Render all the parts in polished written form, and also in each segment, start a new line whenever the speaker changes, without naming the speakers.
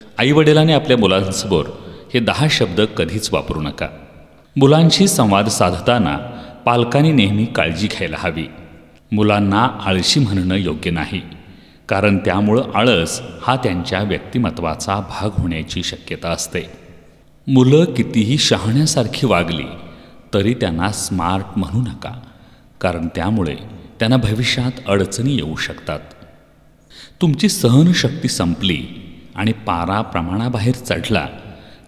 आईवडिलांनी आपल्या मुलांसमोर हे 10 शब्द कधीच वापरू नका. मुलांशी संवाद साधताना पालकांनी नेहमी काळजी घ्यायला हवी. मुलांना आळशी म्हणणं योग्य नाही, कारण त्यामुळं आळस हा त्यांच्या व्यक्तिमत्वाचा भाग होण्याची शक्यता असते. मुलं कितीही शहाण्यासारखी वागली तरी त्यांना स्मार्ट म्हणू नका, कारण त्यामुळे त्यांना भविष्यात अडचणी येऊ शकतात. तुमची सहनशक्ती संपली आणि पारा प्रमाणाबाहेर चढला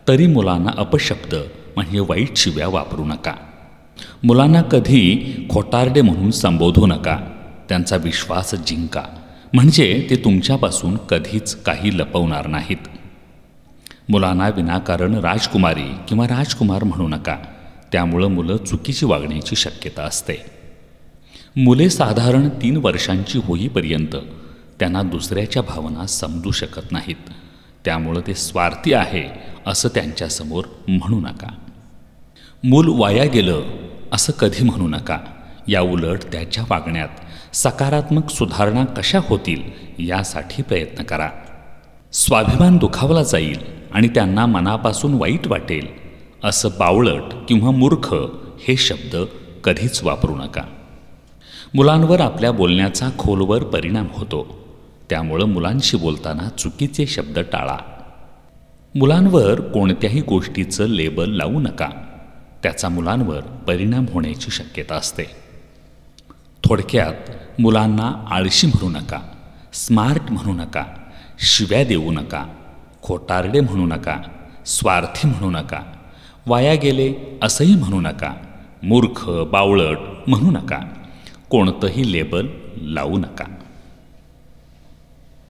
तरी मुलांना अपशब्द म्हणजे वाईट शिव्या वापरू नका. मुलांना कधी खोटारडे म्हणून संबोधू नका. त्यांचा विश्वास जिंका, म्हणजे ते तुमच्यापासून कधीच काही लपवणार नाहीत. मुलांना विनाकारण राजकुमारी किंवा राजकुमार म्हणू नका, त्यामुळं मुलं चुकीची वागण्याची शक्यता असते. मुले साधारण 3 वर्षांची होईपर्यंत त्यांना दुसऱ्याच्या भावना समजू शकत नाहीत, त्यामुळं ते स्वार्थी आहे असं त्यांच्यासमोर म्हणू नका. मूल वाया गेलं असं कधी म्हणू नका. या उलट त्याच्या वागण्यात सकारात्मक सुधारणा कशा होतील यासाठी प्रयत्न करा. स्वाभिमान दुखावला जाईल आणि त्यांना मनापासून वाईट वाटेल असं बावळट किंवा मूर्ख हे शब्द कधीच वापरू नका. मुलांवर आपल्या बोलण्याचा खोलवर परिणाम होतो, त्यामुळं मुलांशी बोलताना चुकीचे शब्द टाळा. मुलांवर कोणत्याही गोष्टीचं लेबल लावू नका, त्याचा मुलांवर परिणाम होण्याची शक्यता असते. थोडक्यात मुलांना आळशी म्हणू नका, स्मार्ट म्हणू नका, शिव्या देऊ नका, खोटारडे म्हणू नका, स्वार्थी म्हणू नका, वाया गेले असंही म्हणू नका, मूर्ख बावळट म्हणू नका, कोणतंही लेबल लावू नका.